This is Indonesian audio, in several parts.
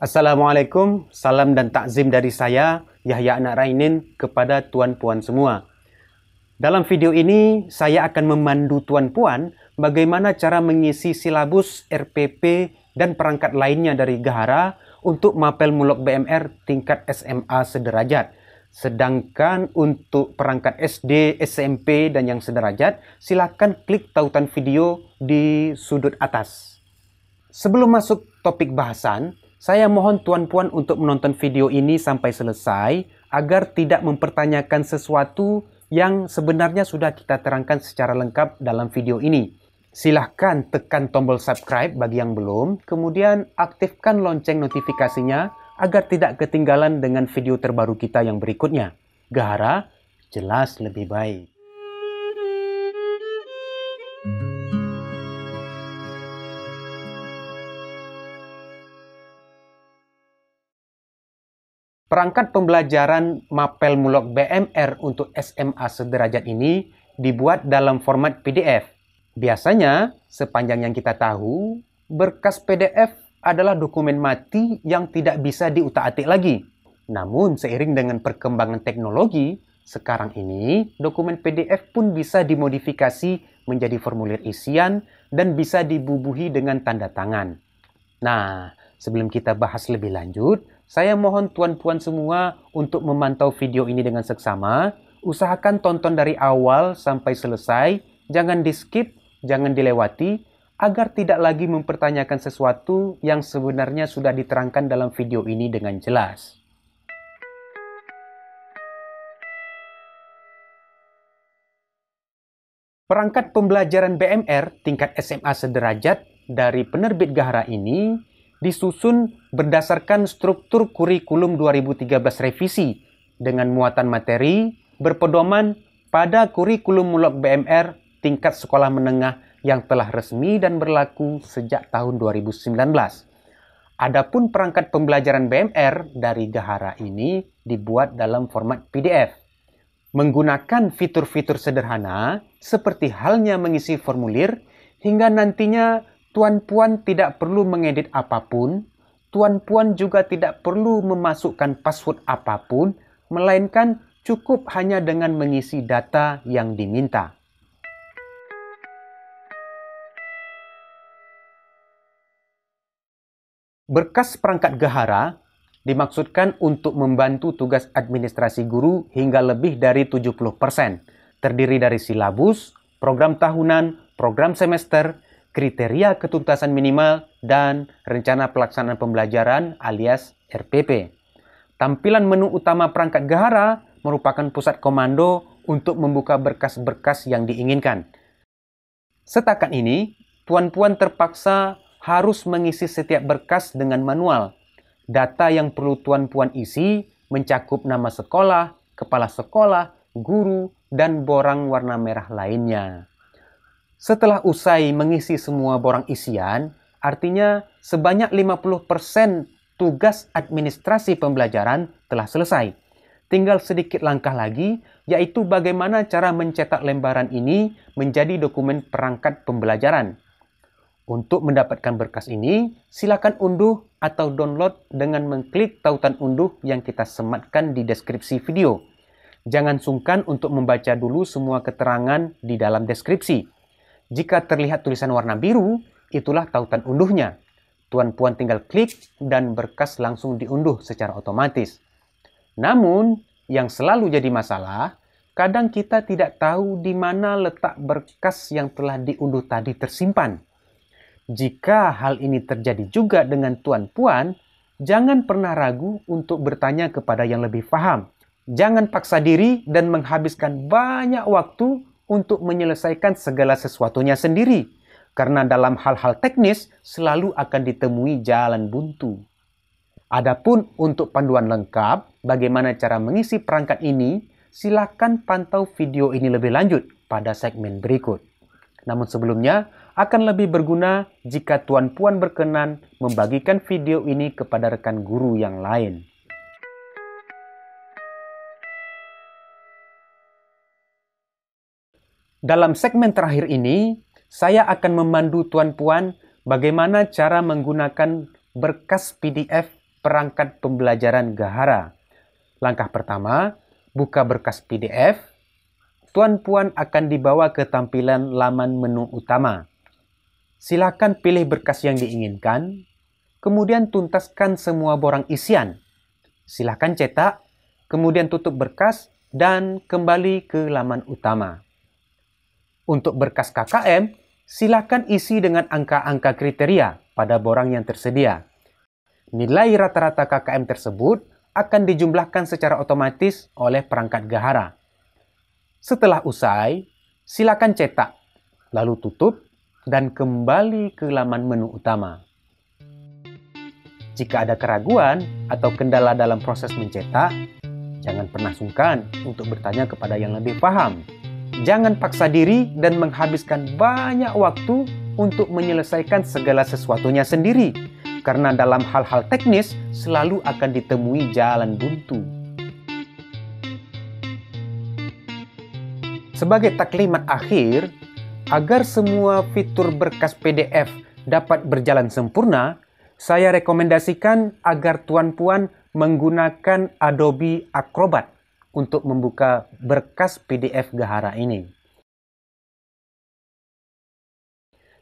Assalamualaikum, salam dan takzim dari saya, Yahya Anak Rainin, kepada tuan-puan semua. Dalam video ini, saya akan memandu tuan-puan bagaimana cara mengisi silabus RPP dan perangkat lainnya dari Gahara untuk Mapel Mulok BMR tingkat SMA sederajat. Sedangkan untuk perangkat SD, SMP, dan yang sederajat, silakan klik tautan video di sudut atas. Sebelum masuk topik bahasan, saya mohon tuan-puan untuk menonton video ini sampai selesai agar tidak mempertanyakan sesuatu yang sebenarnya sudah kita terangkan secara lengkap dalam video ini. Silahkan tekan tombol subscribe bagi yang belum, kemudian aktifkan lonceng notifikasinya agar tidak ketinggalan dengan video terbaru kita yang berikutnya. Gahara, jelas lebih baik. Perangkat pembelajaran Mapel Mulok BMR untuk SMA sederajat ini dibuat dalam format PDF. Biasanya, sepanjang yang kita tahu, berkas PDF adalah dokumen mati yang tidak bisa diutak-atik lagi. Namun, seiring dengan perkembangan teknologi, sekarang ini dokumen PDF pun bisa dimodifikasi menjadi formulir isian dan bisa dibubuhi dengan tanda tangan. Nah, sebelum kita bahas lebih lanjut, saya mohon tuan-puan semua untuk memantau video ini dengan seksama. Usahakan tonton dari awal sampai selesai, jangan di-skip, jangan dilewati, agar tidak lagi mempertanyakan sesuatu yang sebenarnya sudah diterangkan dalam video ini dengan jelas. Perangkat pembelajaran BMR tingkat SMA sederajat dari penerbit Gahara ini disusun berdasarkan struktur kurikulum 2013 revisi dengan muatan materi berpedoman pada kurikulum Mulok BMR tingkat sekolah menengah yang telah resmi dan berlaku sejak tahun 2019. Adapun perangkat pembelajaran BMR dari Gahara ini dibuat dalam format PDF. Menggunakan fitur-fitur sederhana seperti halnya mengisi formulir hingga nantinya tuan-puan tidak perlu mengedit apapun, tuan-puan juga tidak perlu memasukkan password apapun, melainkan cukup hanya dengan mengisi data yang diminta. Berkas perangkat Gahara dimaksudkan untuk membantu tugas administrasi guru hingga lebih dari 70%. Terdiri dari silabus, program tahunan, program semester, kriteria ketuntasan minimal, dan rencana pelaksanaan pembelajaran alias RPP. Tampilan menu utama perangkat Gahara merupakan pusat komando untuk membuka berkas-berkas yang diinginkan. Setakat ini, tuan-puan terpaksa harus mengisi setiap berkas dengan manual. Data yang perlu tuan-puan isi mencakup nama sekolah, kepala sekolah, guru, dan borang warna merah lainnya. Setelah usai mengisi semua borang isian, artinya sebanyak 50% tugas administrasi pembelajaran telah selesai. Tinggal sedikit langkah lagi, yaitu bagaimana cara mencetak lembaran ini menjadi dokumen perangkat pembelajaran. Untuk mendapatkan berkas ini, silakan unduh atau download dengan mengklik tautan unduh yang kita sematkan di deskripsi video. Jangan sungkan untuk membaca dulu semua keterangan di dalam deskripsi. Jika terlihat tulisan warna biru, itulah tautan unduhnya. Tuan-puan tinggal klik dan berkas langsung diunduh secara otomatis. Namun, yang selalu jadi masalah, kadang kita tidak tahu di mana letak berkas yang telah diunduh tadi tersimpan. Jika hal ini terjadi juga dengan tuan-puan, jangan pernah ragu untuk bertanya kepada yang lebih paham. Jangan paksa diri dan menghabiskan banyak waktu untuk menyelesaikan segala sesuatunya sendiri, karena dalam hal-hal teknis selalu akan ditemui jalan buntu. Adapun untuk panduan lengkap bagaimana cara mengisi perangkat ini, silakan pantau video ini lebih lanjut pada segmen berikut. Namun sebelumnya, akan lebih berguna jika tuan-puan berkenan membagikan video ini kepada rekan guru yang lain. Dalam segmen terakhir ini, saya akan memandu tuan-puan bagaimana cara menggunakan berkas PDF perangkat pembelajaran Gahara. Langkah pertama, buka berkas PDF. Tuan-puan akan dibawa ke tampilan laman menu utama. Silakan pilih berkas yang diinginkan, kemudian tuntaskan semua borang isian. Silakan cetak, kemudian tutup berkas, dan kembali ke laman utama. Untuk berkas KKM, silakan isi dengan angka-angka kriteria pada borang yang tersedia. Nilai rata-rata KKM tersebut akan dijumlahkan secara otomatis oleh perangkat Gahara. Setelah usai, silakan cetak, lalu tutup, dan kembali ke laman menu utama. Jika ada keraguan atau kendala dalam proses mencetak, jangan pernah sungkan untuk bertanya kepada yang lebih paham. Jangan paksa diri dan menghabiskan banyak waktu untuk menyelesaikan segala sesuatunya sendiri, karena dalam hal-hal teknis selalu akan ditemui jalan buntu. Sebagai taklimat akhir, agar semua fitur berkas PDF dapat berjalan sempurna, saya rekomendasikan agar tuan-puan menggunakan Adobe Acrobat untuk membuka berkas PDF Gahara ini.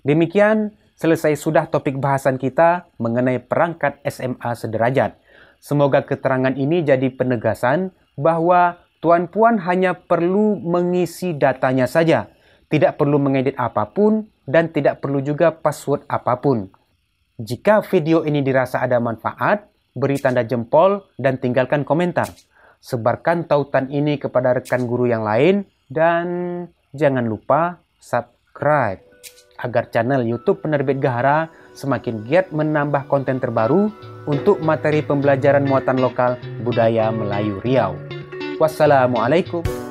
Demikian, selesai sudah topik bahasan kita mengenai perangkat SMA sederajat. Semoga keterangan ini jadi penegasan bahwa tuan-puan hanya perlu mengisi datanya saja, tidak perlu mengedit apapun, dan tidak perlu juga password apapun. Jika video ini dirasa ada manfaat, beri tanda jempol dan tinggalkan komentar. Sebarkan tautan ini kepada rekan guru yang lain, dan jangan lupa subscribe agar channel YouTube Penerbit Gahara semakin giat menambah konten terbaru untuk materi pembelajaran muatan lokal budaya Melayu Riau. Wassalamualaikum